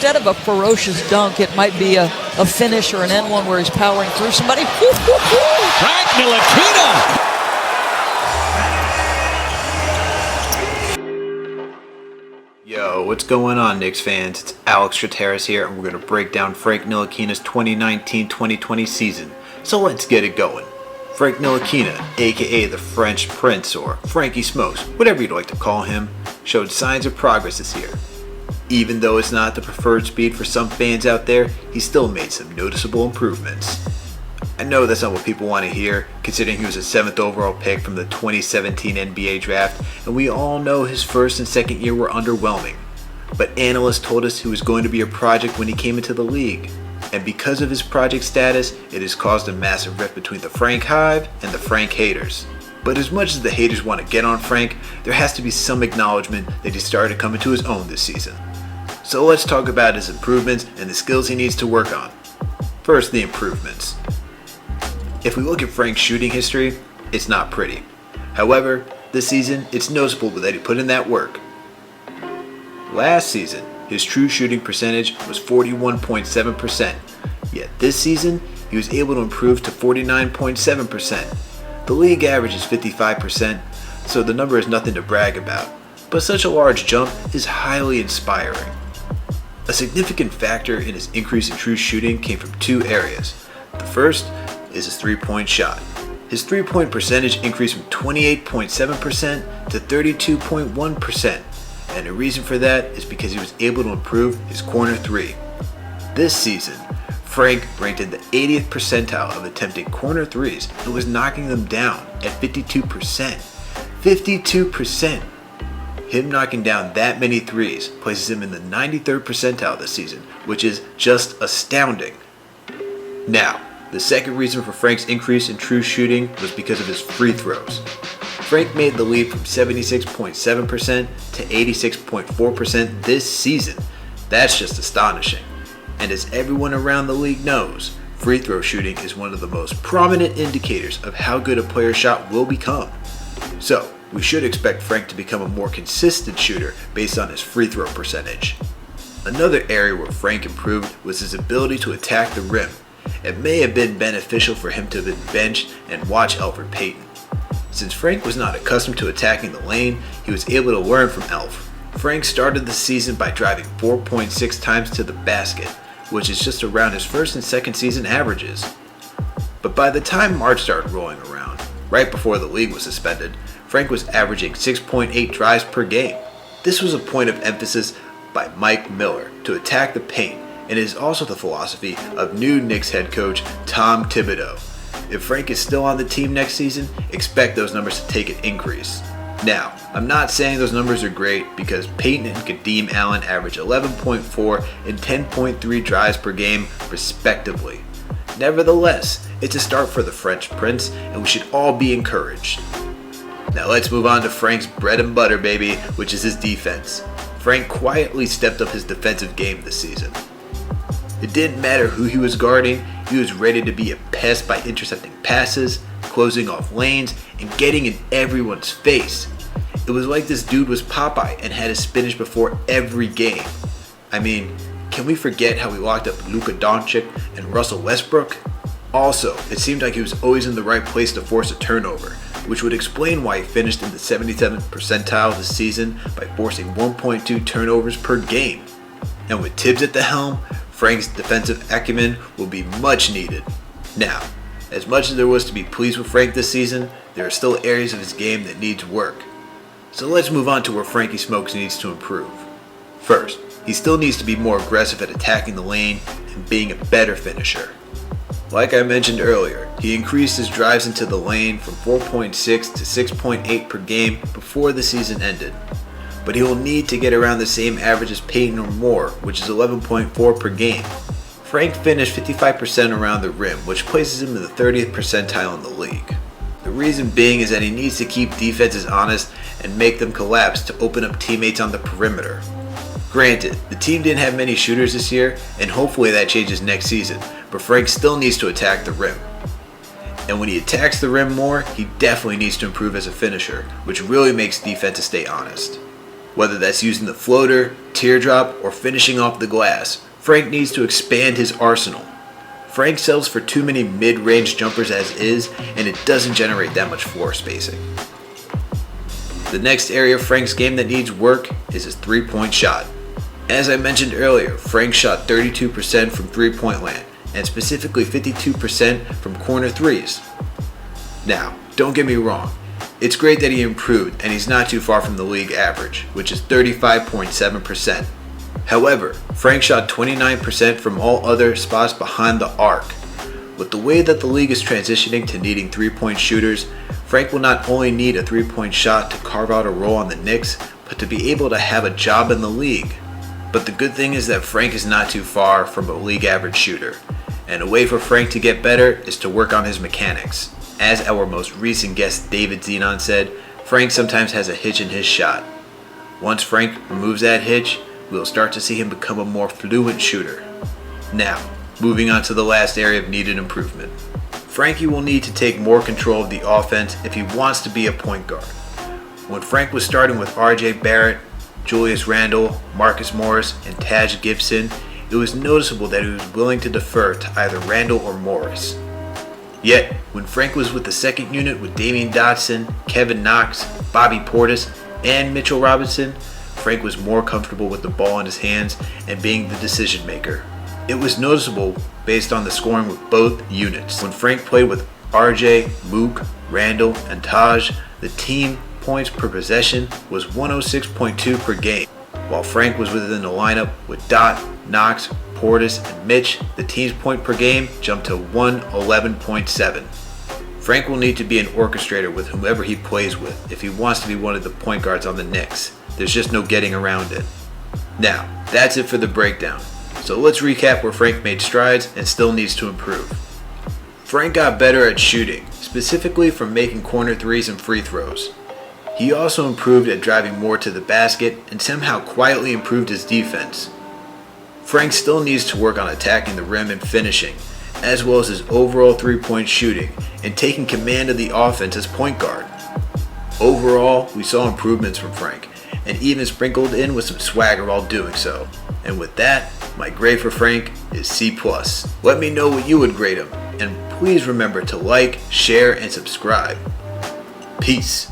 instead of a ferocious dunk, it might be a finish or an N1 where he's powering through somebody. Frank Ntilikina. Yo, what's going on, Knicks fans? It's Alex Trateris here, and we're going to break down Frank Ntilikina's 2019-2020 season. So let's get it going. Frank Ntilikina, aka the French Prince or Frankie Smokes, whatever you'd like to call him, showed signs of progress this year. Even though it's not the preferred speed for some fans out there, he still made some noticeable improvements. I know that's not what people want to hear, considering he was a 7th overall pick from the 2017 NBA draft, and we all know his first and second year were underwhelming. But analysts told us he was going to be a project when he came into the league, and because of his project status, it has caused a massive rift between the Frank Hive and the Frank haters. But as much as the haters want to get on Frank, there has to be some acknowledgement that he started coming to his own this season. So let's talk about his improvements and the skills he needs to work on. First, the improvements. If we look at Frank's shooting history, it's not pretty. However, this season, it's noticeable that he put in that work. Last season, his true shooting percentage was 41.7%, yet this season, he was able to improve to 49.7%. The league average is 55%, so the number is nothing to brag about, but such a large jump is highly inspiring. A significant factor in his increase in true shooting came from two areas. The first is his three-point shot. His three-point percentage increased from 28.7% to 32.1%, and the reason for that is because he was able to improve his corner three. This season, Frank ranked in the 80th percentile of attempting corner threes and was knocking them down at 52%. 52%! Him knocking down that many threes places him in the 93rd percentile this season, which is just astounding. Now, the second reason for Frank's increase in true shooting was because of his free throws. Frank made the leap from 76.7% to 86.4% this season. That's just astonishing. And as everyone around the league knows, free throw shooting is one of the most prominent indicators of how good a player's shot will become. So, we should expect Frank to become a more consistent shooter based on his free throw percentage. Another area where Frank improved was his ability to attack the rim. It may have been beneficial for him to have been benched and watch Elfrid Payton. Since Frank was not accustomed to attacking the lane, he was able to learn from Elf. Frank started the season by driving 4.6 times to the basket, which is just around his first and second season averages. But by the time March started rolling around, right before the league was suspended, Frank was averaging 6.8 drives per game. This was a point of emphasis by Mike Miller to attack the paint, and it is also the philosophy of new Knicks head coach Tom Thibodeau. If Frank is still on the team next season, expect those numbers to take an increase. Now, I'm not saying those numbers are great because Payton and Kadeem Allen average 11.4 and 10.3 drives per game, respectively. Nevertheless, it's a start for the French Prince, and we should all be encouraged. Now let's move on to Frank's bread and butter, baby, which is his defense. Frank quietly stepped up his defensive game this season. It didn't matter who he was guarding, he was ready to be a pest by intercepting passes, closing off lanes, and getting in everyone's face. It was like this dude was Popeye and had his spinach before every game. I mean, can we forget how he locked up Luka Doncic and Russell Westbrook? Also, it seemed like he was always in the right place to force a turnover, which would explain why he finished in the 77th percentile this season by forcing 1.2 turnovers per game. And with Tibbs at the helm, Frank's defensive acumen will be much needed. Now, as much as there was to be pleased with Frank this season, there are still areas of his game that needs work. So let's move on to where Frankie Smokes needs to improve. First, he still needs to be more aggressive at attacking the lane and being a better finisher. Like I mentioned earlier, he increased his drives into the lane from 4.6 to 6.8 per game before the season ended. But he will need to get around the same average as Payton or more, which is 11.4 per game. Frank finished 55% around the rim, which places him in the 30th percentile in the league. The reason being is that he needs to keep defenses honest and make them collapse to open up teammates on the perimeter. Granted, the team didn't have many shooters this year, and hopefully that changes next season, but Frank still needs to attack the rim. And when he attacks the rim more, he definitely needs to improve as a finisher, which really makes defenses stay honest. Whether that's using the floater, teardrop, or finishing off the glass, Frank needs to expand his arsenal. Frank sells for too many mid-range jumpers as is, and it doesn't generate that much floor spacing. The next area of Frank's game that needs work is his three-point shot. As I mentioned earlier, Frank shot 32% from three-point land, and specifically 52% from corner threes. Now, don't get me wrong, it's great that he improved and he's not too far from the league average, which is 35.7%. However, Frank shot 29% from all other spots behind the arc. With the way that the league is transitioning to needing three-point shooters, Frank will not only need a three-point shot to carve out a role on the Knicks, but to be able to have a job in the league. But the good thing is that Frank is not too far from a league average shooter, and a way for Frank to get better is to work on his mechanics. As our most recent guest David Zenon said, Frank sometimes has a hitch in his shot. Once Frank removes that hitch, we'll start to see him become a more fluent shooter. Now, moving on to the last area of needed improvement. Frankie will need to take more control of the offense if he wants to be a point guard. When Frank was starting with RJ Barrett, Julius Randle, Marcus Morris, and Taj Gibson, it was noticeable that he was willing to defer to either Randle or Morris. Yet, when Frank was with the second unit with Damian Dotson, Kevin Knox, Bobby Portis, and Mitchell Robinson, Frank was more comfortable with the ball in his hands and being the decision maker. It was noticeable based on the scoring with both units. When Frank played with RJ, Mook, Randle, and Taj, the team points per possession was 106.2 per game. While Frank was within the lineup with Dot, Knox, Portis, and Mitch, the team's point per game jumped to 111.7. Frank will need to be an orchestrator with whomever he plays with if he wants to be one of the point guards on the Knicks. There's just no getting around it. Now, that's it for the breakdown. So let's recap where Frank made strides and still needs to improve. Frank got better at shooting, specifically from making corner threes and free throws. He also improved at driving more to the basket and somehow quietly improved his defense. Frank still needs to work on attacking the rim and finishing, as well as his overall three-point shooting and taking command of the offense as point guard. Overall, we saw improvements from Frank, and even sprinkled in with some swagger while doing so. And with that, my grade for Frank is C+. Let me know what you would grade him, and please remember to like, share, and subscribe. Peace.